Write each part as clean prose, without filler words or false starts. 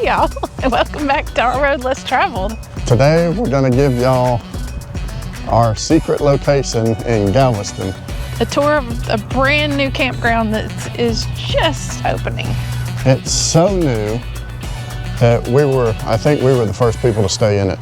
Hey y'all, and welcome back to Our Road Less Traveled. Today we're gonna give y'all our secret location in Galveston. A tour of a brand new campground that is just opening. It's so new that I think we were the first people to stay in it.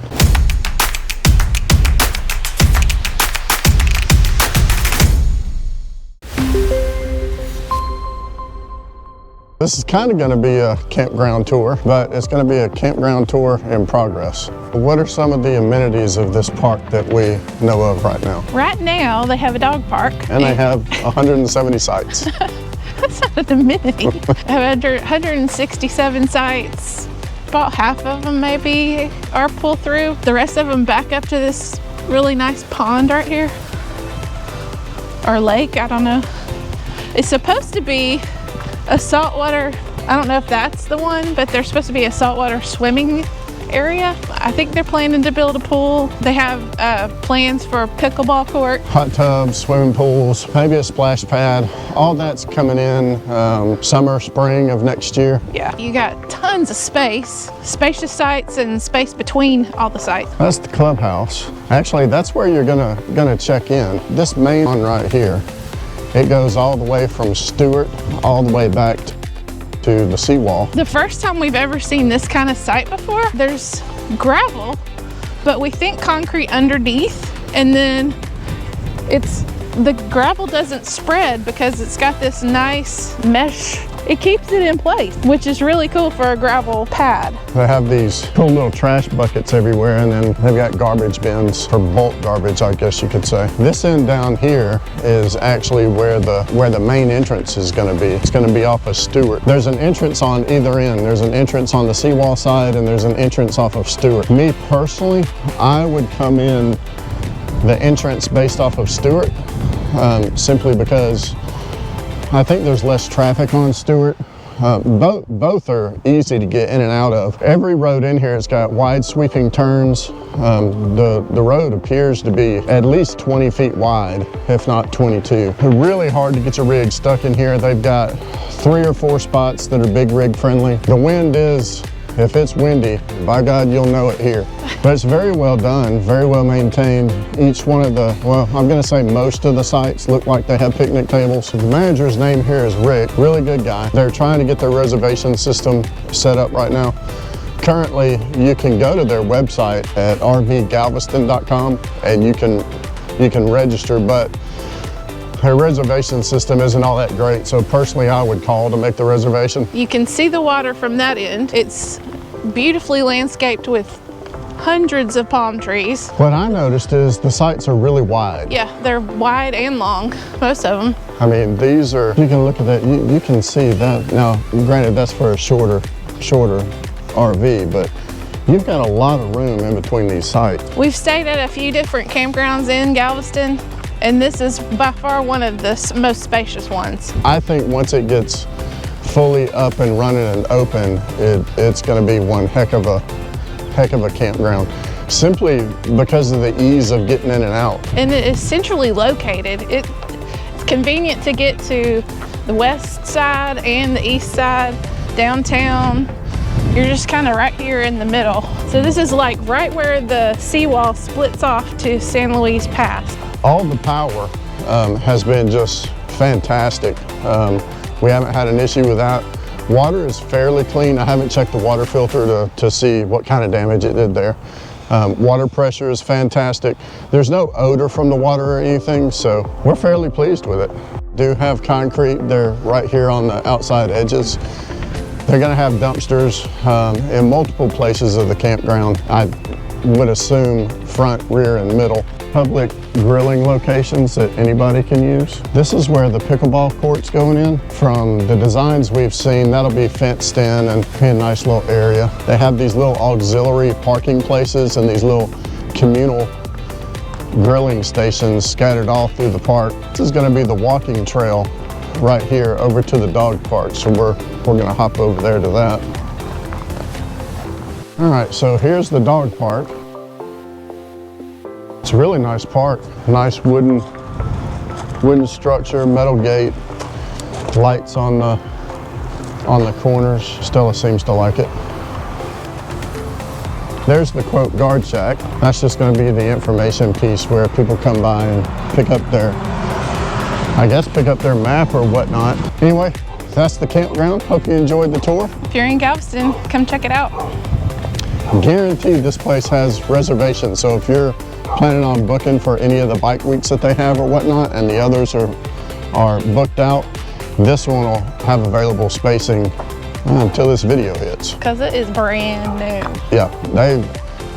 This is kind of going to be a campground tour, but it's going to be a campground tour in progress. What are some of the amenities of this park that we know of right now? Right now, they have a dog park. And they have 170 sites. That's not an amenity. They have 167 sites. About half of them maybe are pull through. The rest of them back up to this really nice pond right here. Or lake, I don't know. It's supposed to be a saltwater, I don't know if that's the one, but there's supposed to be a saltwater swimming area. I think they're planning to build a pool. They have plans for a pickleball court. Hot tubs, swimming pools, maybe a splash pad. All that's coming in summer, spring of next year. Yeah, you got tons of space, spacious sites and space between all the sites. That's the clubhouse. Actually, that's where you're gonna check in. This main one right here, it goes all the way from Stewart all the way back to the seawall. The first time we've ever seen this kind of site before, there's gravel, but we think concrete underneath, and then the gravel doesn't spread because it's got this nice mesh. It keeps it in place, which is really cool for a gravel pad. They have these cool little trash buckets everywhere, and then they've got garbage bins for bulk garbage, I guess you could say. This end down here is actually where the main entrance is going to be. It's going to be off of Stewart. There's an entrance on either end. There's an entrance on the seawall side, and there's an entrance off of Stewart. Me personally, I would come in the entrance based off of Stewart, simply because I think there's less traffic on Stewart. Both are easy to get in and out of. Every road in here has got wide sweeping turns. The road appears to be at least 20 feet wide, if not 22. Really hard to get your rig stuck in here. They've got 3 or 4 spots that are big rig friendly. The wind is, if it's windy, by God, you'll know it here. But it's very well done, very well maintained. Each one of the, well, I'm gonna say most of the sites look like they have picnic tables. The manager's name here is Rick, really good guy. They're trying to get their reservation system set up right now. Currently, you can go to their website at rvgalveston.com and you can register, but her reservation system isn't all that great, so personally I would call to make the reservation. You can see the water from that end. It's beautifully landscaped with hundreds of palm trees. What I noticed is the sites are really wide. Yeah, they're wide and long, most of them. I mean, these are, you can look at that, you can see that. Now, granted, that's for a shorter RV, but you've got a lot of room in between these sites. We've stayed at a few different campgrounds in Galveston, and this is by far one of the most spacious ones. I think once it gets fully up and running and open, it's going to be one heck of a campground, simply because of the ease of getting in and out. And it is centrally located. It's convenient to get to the west side and the east side, downtown. You're just kind of right here in the middle. So this is like right where the seawall splits off to San Luis Pass. All the power has been just fantastic. We haven't had an issue with that. Water is fairly clean. I haven't checked the water filter to see what kind of damage it did there. Water pressure is fantastic. There's no odor from the water or anything, so we're fairly pleased with it. Do have concrete. They're right here on the outside edges. They're gonna have dumpsters in multiple places of the campground. I would assume front, rear, and middle. Public grilling locations that anybody can use. This is where the pickleball court's going in. From the designs we've seen, that'll be fenced in and be a nice little area. They have these little auxiliary parking places and these little communal grilling stations scattered all through the park. This is gonna be the walking trail right here over to the dog park, so we're gonna hop over there to that. All right, so here's the dog park. It's a really nice park. Nice wooden structure, metal gate, lights on the corners. Stella seems to like it. There's the quote guard shack. That's just going to be the information piece where people come by and pick up their, I guess, pick up their map or whatnot. Anyway, that's the campground. Hope you enjoyed the tour. If you're in Galveston, come check it out. Guaranteed this place has reservations. So if you're planning on booking for any of the bike weeks that they have or whatnot, and the others are booked out, this one will have available spacing until this video hits. Because it is brand new. Yeah,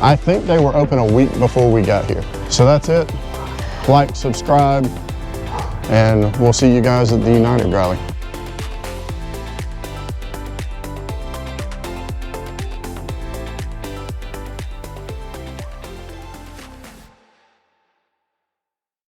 I think they were open a week before we got here. So that's it. Like, subscribe, and we'll see you guys at the United Rally.